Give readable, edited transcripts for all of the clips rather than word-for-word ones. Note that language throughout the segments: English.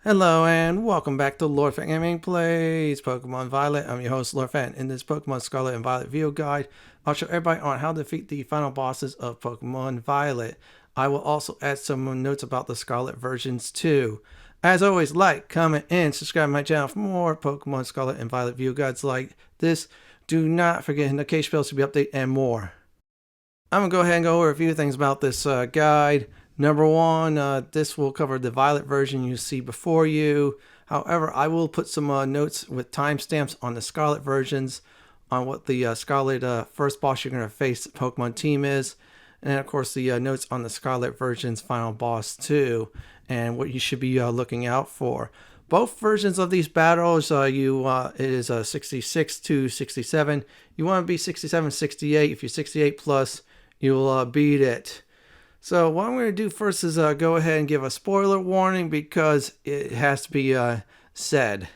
Hello and welcome back to Lord Fenton Gaming Plays Pokemon Violet. I'm your host Lord Fenton. In this Pokemon Scarlet and Violet video guide, I'll show everybody on how to defeat the final bosses of Pokemon Violet. I will also add some notes about the Scarlet versions too. As always, like, comment, and subscribe to my channel for more Pokemon Scarlet and Violet video guides like this. Do not forget the notification bells to be updated and more. I'm going to go ahead and go over a few things about this guide. Number one, this will cover the Violet version you see before you. However, I will put some notes with timestamps on the Scarlet versions, on what the Scarlet first boss you're going to face Pokemon team is, and of course the notes on the Scarlet version's final boss too, and what you should be looking out for. Both versions of these battles, it is 66 to 67. You want to be 67, 68. If you're 68 plus, you'll beat it. So what I'm going to do first is go ahead and give a spoiler warning because it has to be said.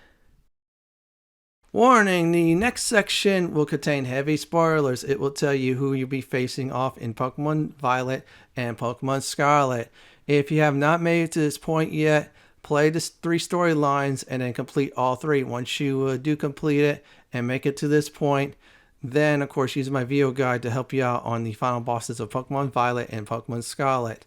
Warning, the next section will contain heavy spoilers. It will tell you who you'll be facing off in Pokemon Violet and Pokemon Scarlet. If you have not made it to this point yet, play the 3 storylines and then complete all 3. Once you do complete it and make it to this point, then, of course, use my video guide to help you out on the final bosses of Pokemon Violet and Pokemon Scarlet.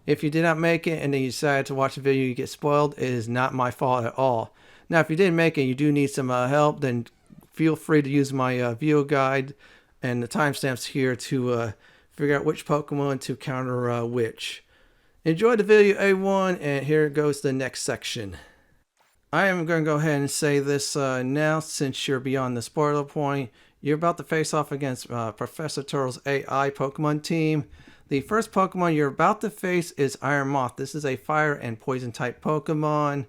If you did not make it and then you decided to watch the video, you get spoiled, it is not my fault at all. Now, if you didn't make it, you do need some help, then feel free to use my video guide and the timestamps here to figure out which Pokemon to counter which. Enjoy the video, everyone, and here goes the next section. I am going to go ahead and say this now, since you're beyond the spoiler point. You're about to face off against Professor Turo's AI Pokemon team. The first Pokemon you're about to face is Iron Moth. This is a fire and poison type Pokemon.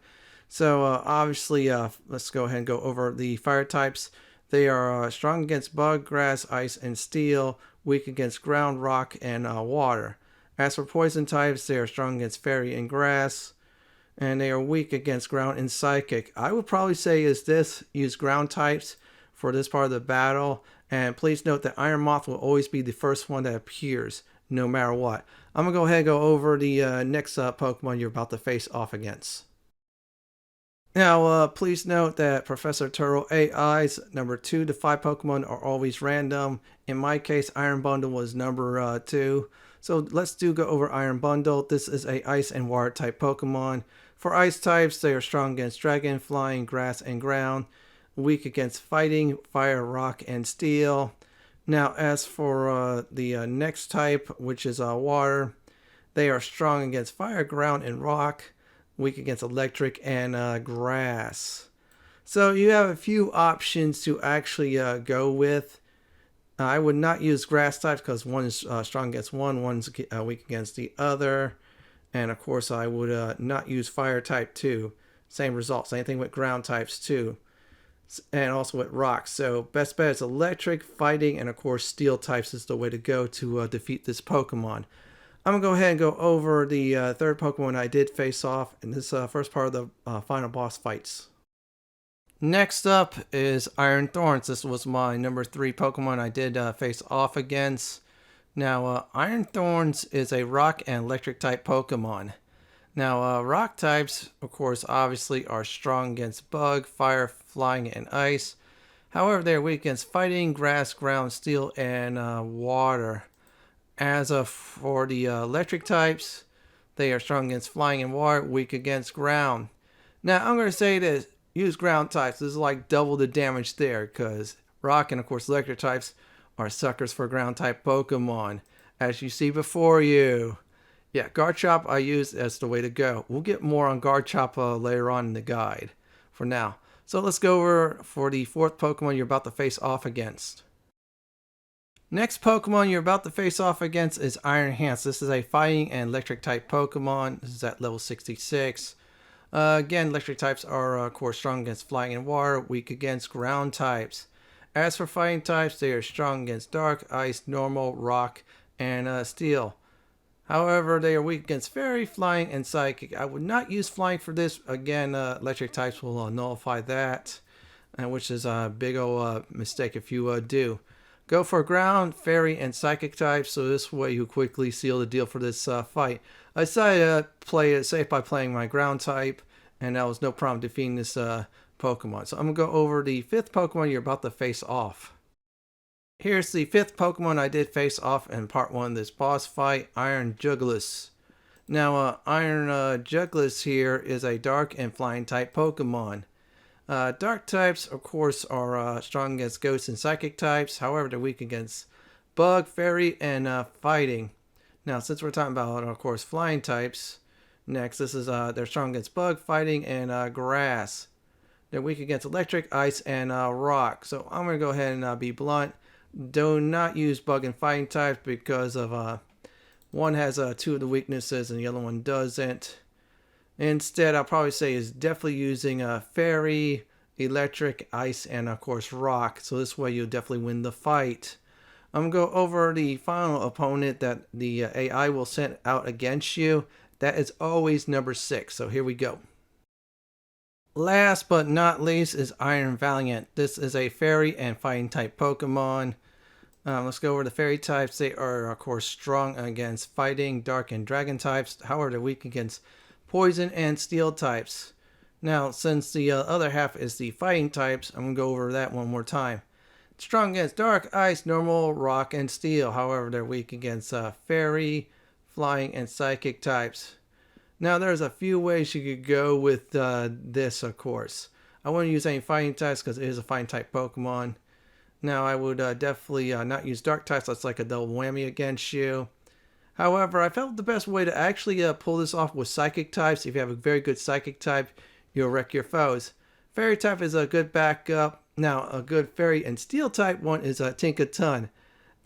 So obviously, let's go ahead and go over the fire types. They are strong against bug, grass, ice, and steel. Weak against ground, rock, and water. As for poison types, they are strong against fairy and grass. And they are weak against ground and psychic. I would probably say use ground types for this part of the battle, and please note that Iron Moth will always be the first one that appears no matter what. I'm gonna go ahead and go over the next Pokemon you're about to face off against. Now please note that Professor Turo AI's number 2 to 5 Pokemon are always random. In my case, Iron Bundle was number 2. So let's go over Iron Bundle. This is a ice and water type Pokemon. For ice types, they are strong against dragon, flying, grass, and ground. Weak against fighting, fire, rock, and steel. Now, as for the next type, which is water, they are strong against fire, ground, and rock. Weak against electric and grass. So you have a few options to actually go with. I would not use grass types because one is strong against one's weak against the other. And of course, I would not use fire type too. Same results. Same thing with ground types too. And also with rocks. So best bet is electric, fighting, and of course steel types is the way to go to defeat this Pokemon. I'm going to go ahead and go over the third Pokemon I did face off in this first part of the final boss fights. Next up is Iron Thorns. This was my number 3 Pokemon I did face off against. Now, Iron Thorns is a rock and electric type Pokemon. Now, rock types, of course, obviously are strong against bug, fire, flying, and ice. However, they're weak against fighting, grass, ground, steel, and water. As for the electric types, they are strong against flying and water, weak against ground. Now, I'm going to say this, use ground types. This is like double the damage there, because rock and, of course, electric types are suckers for ground type Pokemon, as you see before you. Yeah, Guard Chop I use as the way to go. We'll get more on Guard Chop later on in the guide for now. So let's go over for the fourth Pokemon you're about to face off against. Next Pokemon you're about to face off against is Iron Hands. This is a fighting and electric type Pokemon. This is at level 66. Again, electric types are of course strong against flying and water, weak against ground types. As for fighting types, they are strong against dark, ice, normal, rock, and steel. However, they are weak against fairy, flying, and psychic. I would not use flying for this. Again, electric types will nullify that, which is a big old mistake if you do. Go for ground, fairy, and psychic types, so this way you quickly seal the deal for this fight. I decided to play it safe by playing my ground type, and that was no problem defeating this Pokemon. So I'm going to go over the 5th Pokemon you're about to face off. Here's the 5th Pokemon I did face off in part 1 of this boss fight, Iron Jugulis. Now, Iron Jugulis here is a Dark and Flying type Pokemon. Dark types, of course, are strong against Ghost and Psychic types. However, they're weak against Bug, Fairy, and Fighting. Now, since we're talking about, of course, Flying types, next, this is they're strong against Bug, Fighting, and Grass. They're weak against Electric, Ice, and Rock. So I'm going to go ahead and be blunt. Do not use Bug and Fighting types because of one has 2 of the weaknesses and the other one doesn't. Instead, I'll probably say is definitely using Fairy, Electric, Ice, and of course Rock. So this way you'll definitely win the fight. I'm going to go over the final opponent that the AI will send out against you. That is always number 6. So here we go. Last but not least is Iron Valiant. This is a Fairy and Fighting type Pokemon. Let's go over the Fairy types. They are, of course, strong against Fighting, Dark, and Dragon types. However, they're weak against Poison and Steel types. Now, since the other half is the Fighting types, I'm going to go over that one more time. Strong against Dark, Ice, Normal, Rock, and Steel. However, they're weak against Fairy, Flying, and Psychic types. Now, there's a few ways you could go with this, of course. I wouldn't use any Fighting types because it is a Fighting type Pokemon. Now, I would definitely not use Dark types. That's like a double whammy against you. However, I felt the best way to actually pull this off was Psychic types. If you have a very good Psychic type, you'll wreck your foes. Fairy type is a good backup. Now, a good Fairy and Steel type one is Tinkaton.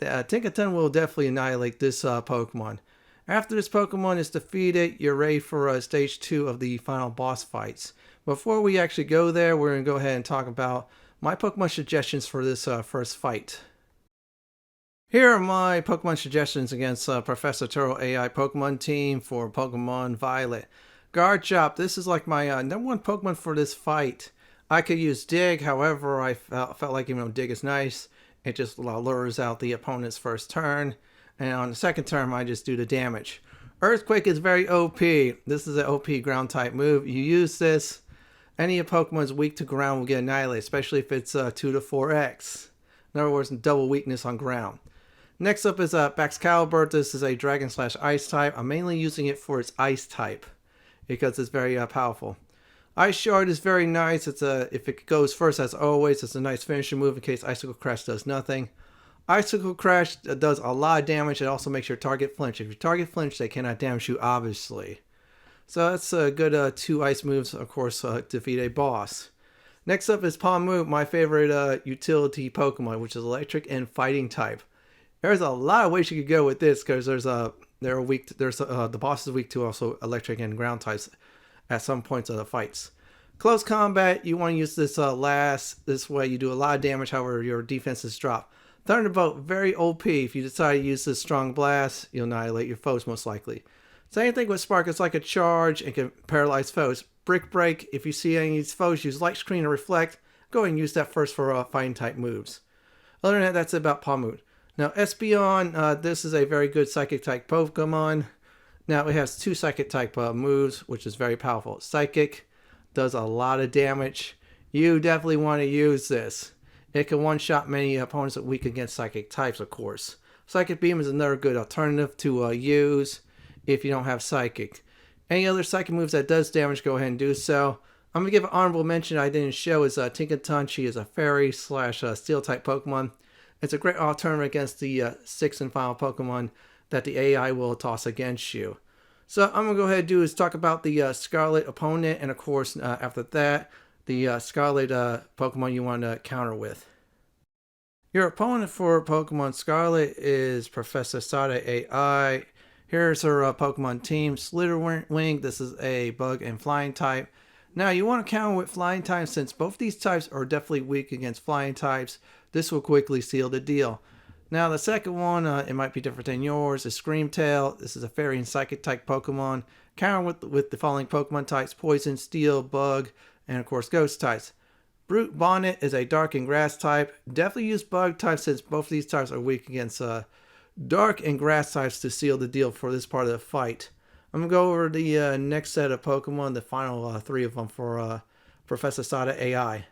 Tinkaton will definitely annihilate this Pokemon. After this Pokemon is defeated, you're ready for Stage 2 of the final boss fights. Before we actually go there, we're going to go ahead and talk about my Pokemon suggestions for this first fight. Here are my Pokemon suggestions against Professor Turo AI Pokemon team for Pokemon Violet. Guard Chop, this is like my number 1 Pokemon for this fight. I could use Dig, however, I felt like even though Dig is nice, it just lures out the opponent's first turn. And on the second turn, I just do the damage. Earthquake is very OP. This is an OP ground type move. You use this, any Pokemon weak to ground will get annihilated, especially if it's 2 to 4x. In other words, double weakness on ground. Next up is Baxcalibur. This is a Dragon/Ice type. I'm mainly using it for its Ice type because it's very powerful. Ice Shard is very nice. It's if it goes first, as always, it's a nice finishing move in case Icicle Crash does nothing. Icicle Crash does a lot of damage. It also makes your target flinch. If your target flinch, they cannot damage you, obviously. So that's a good 2 ice moves, of course, to defeat a boss. Next up is Palmu, my favorite utility Pokemon, which is Electric and Fighting type. There's a lot of ways you could go with this because the boss is weak to also Electric and Ground types at some points of the fights. Close combat, you want to use this last. This way you do a lot of damage, however your defenses drop. Thunderbolt, very OP. If you decide to use this strong blast, you'll annihilate your foes most likely. Same thing with Spark. It's like a charge and can paralyze foes. Brick Break, if you see any of these foes use Light Screen or Reflect, go ahead and use that first for fighting type moves. Other than that, that's about Palmoot. Now, Espeon, this is a very good Psychic type Pokemon. Now, it has 2 Psychic type moves, which is very powerful. Psychic does a lot of damage. You definitely want to use this. It can one-shot many opponents that are weak against Psychic types, of course. Psychic Beam is another good alternative to use if you don't have Psychic. Any other Psychic moves that does damage, go ahead and do so. I'm going to give an honorable mention I didn't show is Tinkaton. She is a Fairy/Steel type Pokemon. It's a great alternative against the 6th and final Pokemon that the AI will toss against you. So I'm going to go ahead and do is talk about the Scarlet opponent, and of course after that, the Scarlet Pokemon you want to counter with. Your opponent for Pokemon Scarlet is Professor Sada AI. Here's her Pokemon team. Slitherwing, this is a Bug and Flying type. Now you want to counter with Flying types since both these types are definitely weak against Flying types. This will quickly seal the deal. Now the second one, it might be different than yours, is Screamtail. This is a Fairy and Psychic type Pokemon. Counter with the following Pokemon types: Poison, Steel, Bug, and of course Ghost types. Brute Bonnet is a Dark and Grass type. Definitely use Bug type since both of these types are weak against Dark and Grass types to seal the deal for this part of the fight. I'm going to go over the next set of Pokemon, the final 3 of them for Professor Sada AI.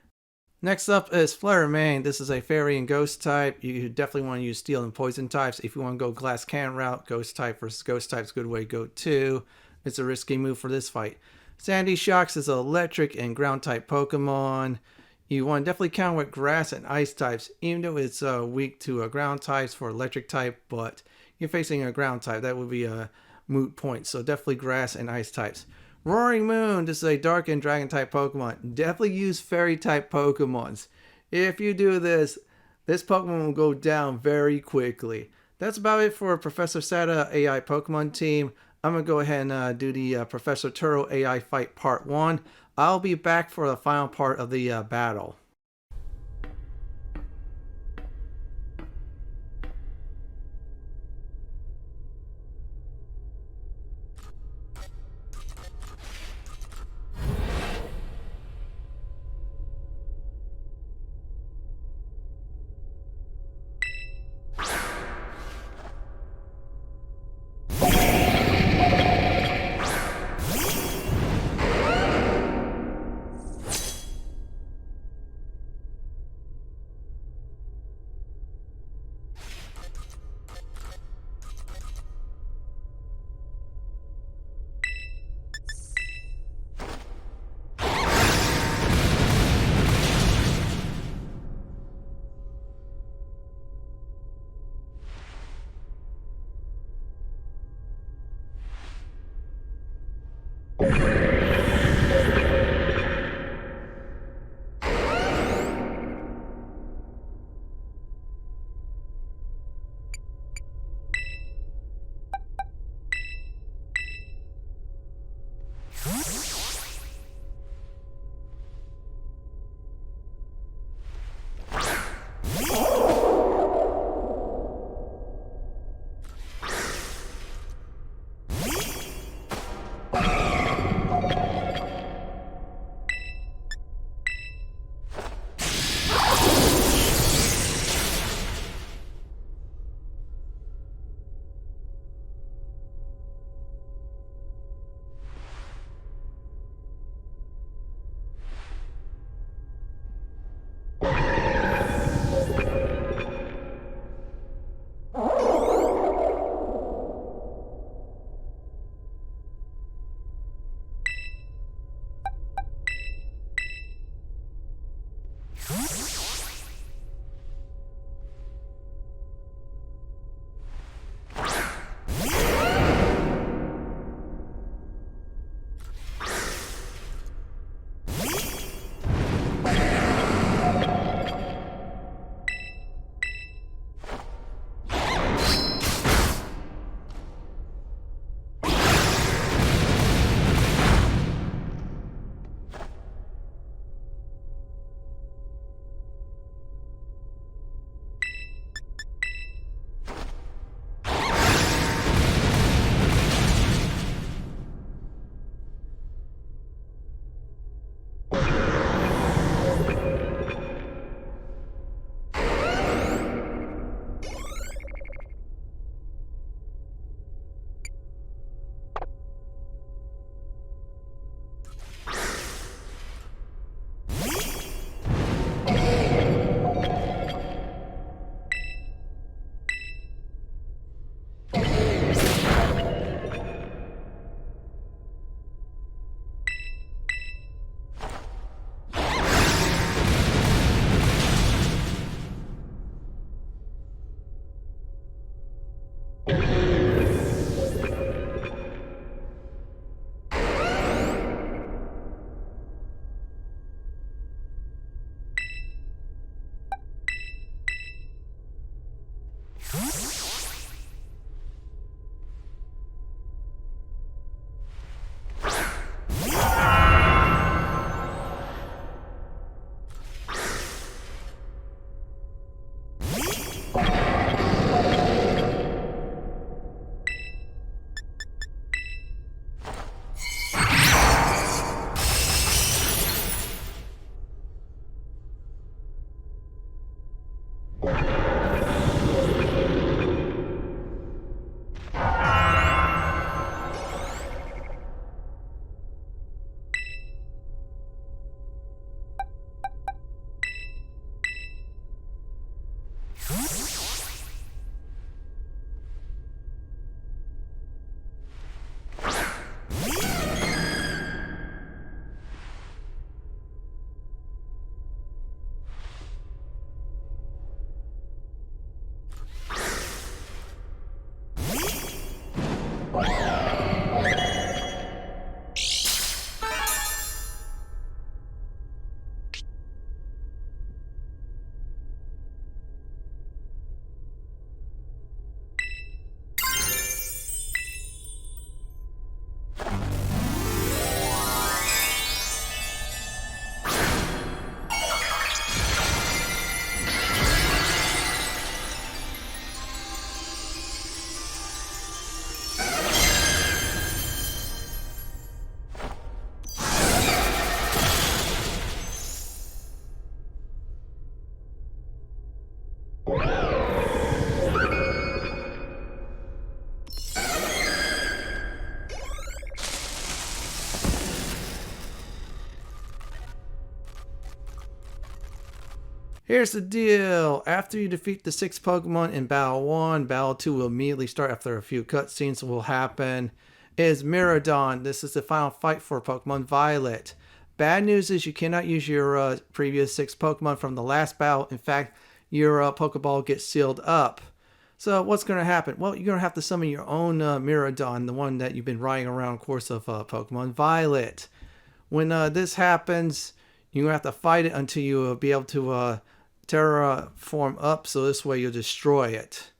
Next up is Flare-Mane. This is a Fairy and Ghost type. You definitely want to use Steel and Poison types. If you want to go Glass Cannon route, Ghost type versus Ghost type is a good way to go too. It's a risky move for this fight. Sandy Shocks is an Electric and Ground type Pokemon. You want to definitely counter with Grass and Ice types, even though it's weak to Ground types for Electric type, but you're facing a Ground type. That would be a moot point, so definitely Grass and Ice types. Roaring Moon, this is a Dark and Dragon type Pokemon. Definitely use Fairy type Pokemons. If you do this, this Pokemon will go down very quickly. That's about it for Professor Sada AI Pokemon team. I'm going to go ahead and do the Professor Turo AI fight part 1. I'll be back for the final part of the battle. Here's the deal. After you defeat the 6 Pokemon in Battle 1, Battle 2 will immediately start after a few cutscenes will happen. Is Miraidon. This is the final fight for Pokemon Violet. Bad news is you cannot use your previous 6 Pokemon from the last battle. In fact, your Pokeball gets sealed up. So what's going to happen? Well, you're going to have to summon your own Miraidon, the one that you've been riding around course of Pokemon Violet. When this happens, you're going to have to fight it until you be able to terraform up, so this way you'll destroy it.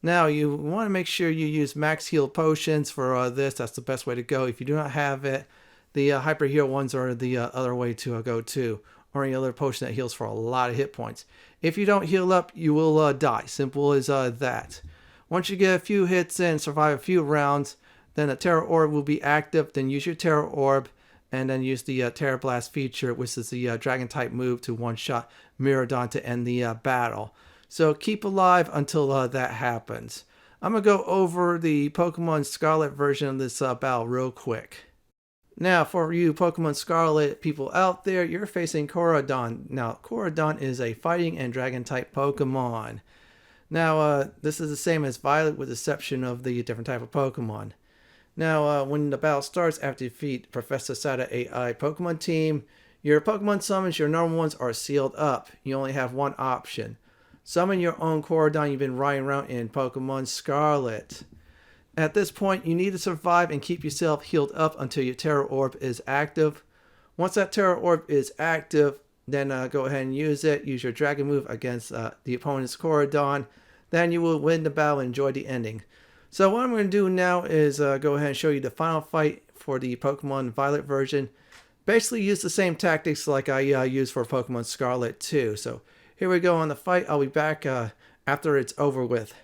Now you want to make sure you use max heal potions for this. That's the best way to go. If you do not have it, the hyper heal ones are the other way to go to, or any other potion that heals for a lot of hit points. If you don't heal up, you will die. Simple as that. Once you get a few hits in, survive a few rounds, then a Terra Orb will be active. Then use your Terra Orb, and then use the Terra Blast feature, which is the Dragon type move to one-shot Miraidon to end the battle. So keep alive until that happens. I'm going to go over the Pokemon Scarlet version of this battle real quick. Now, for you Pokemon Scarlet people out there, you're facing Koraidon. Now, Koraidon is a fighting and dragon type Pokemon. Now, this is the same as Violet with the exception of the different type of Pokemon. Now, when the battle starts, after you defeat Professor Sada AI Pokemon team, your Pokemon summons, your normal ones are sealed up. You only have one option. Summon your own Koraidon you've been riding around in Pokemon Scarlet. At this point, you need to survive and keep yourself healed up until your Terra Orb is active. Once that Terra Orb is active, then go ahead and use it. Use your Dragon move against the opponent's Koraidon. Then you will win the battle and enjoy the ending. So what I'm going to do now is go ahead and show you the final fight for the Pokemon Violet version. Basically use the same tactics like I used for Pokemon Scarlet too. So here we go on the fight. I'll be back after it's over with.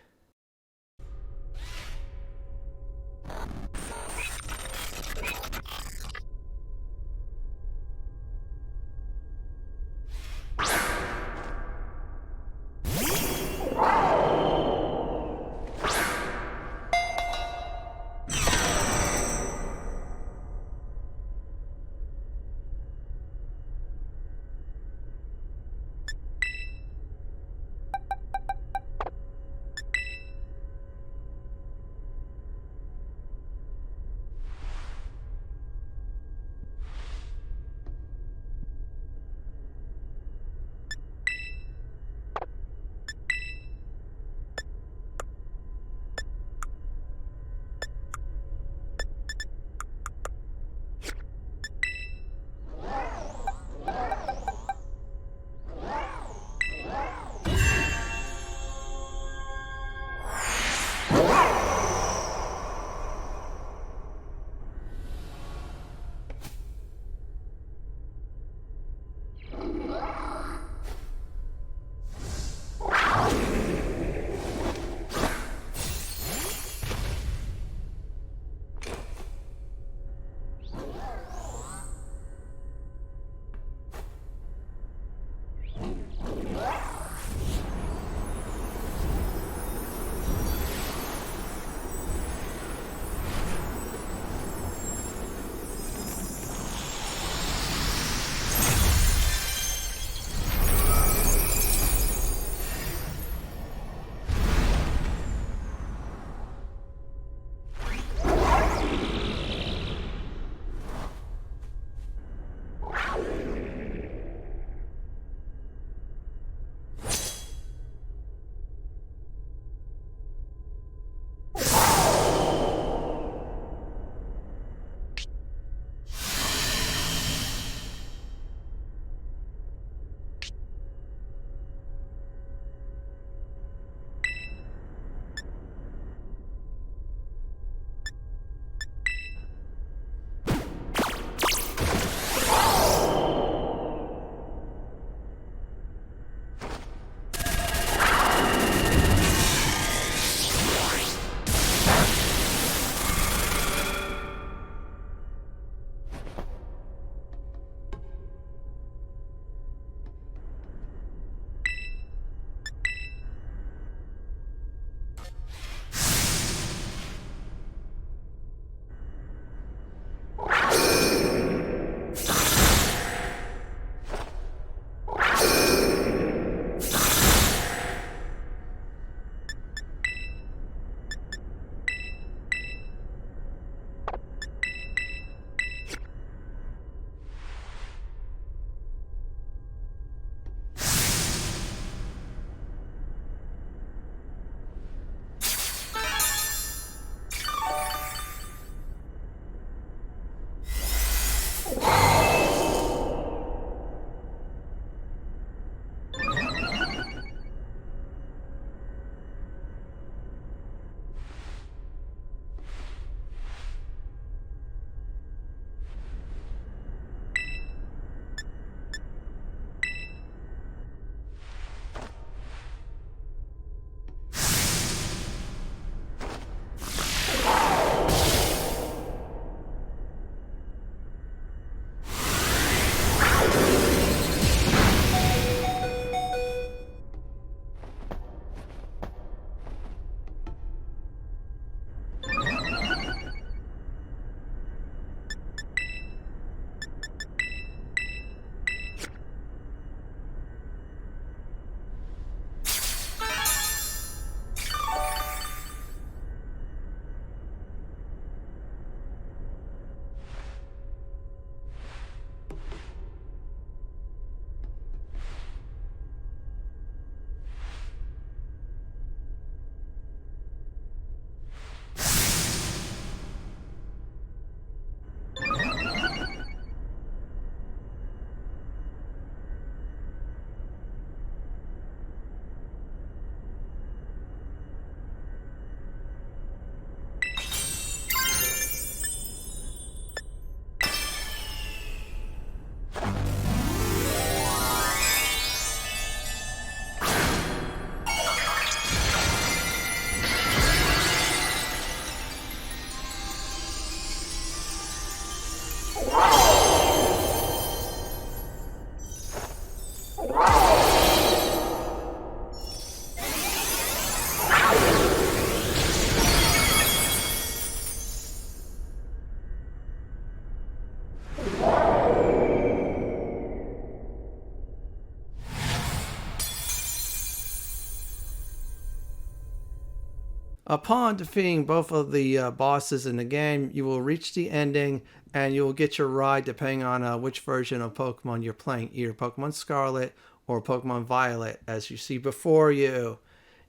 Upon defeating both of the bosses in the game, you will reach the ending and you will get your ride depending on which version of Pokemon you're playing, either Pokemon Scarlet or Pokemon Violet, as you see before you.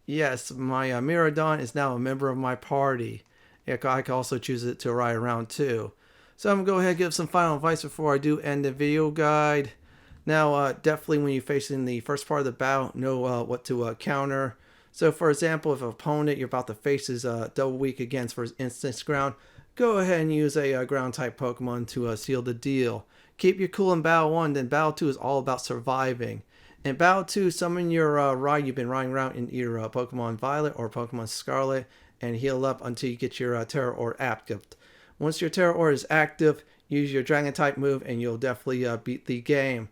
Yes, my Miraidon is now a member of my party. I can also choose it to ride around too. So I'm going to go ahead and give some final advice before I do end the video guide. Now, definitely when you're facing the first part of the battle, know what to counter. So for example, if an opponent you're about to face is double weak against for instance ground, go ahead and use a ground type Pokemon to seal the deal. Keep your cool in battle 1, then battle 2 is all about surviving. In battle 2, summon your ride you've been riding around in either Pokemon Violet or Pokemon Scarlet and heal up until you get your Terra Ore active. Once your Terra Ore is active, use your Dragon type move and you'll definitely beat the game.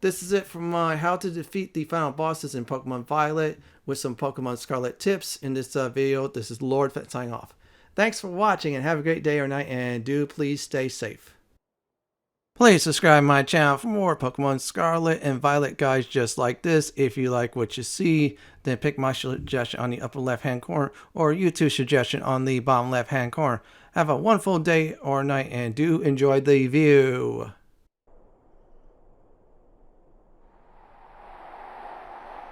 This is it from how to defeat the final bosses in Pokemon Violet with some Pokemon Scarlet tips in this video. This is Lord Fenton signing off. Thanks for watching and have a great day or night, and do please stay safe. Please subscribe to my channel for more Pokemon Scarlet and Violet guides just like this. If you like what you see, then pick my suggestion on the upper left hand corner or YouTube suggestion on the bottom left hand corner. Have a wonderful day or night and do enjoy the view.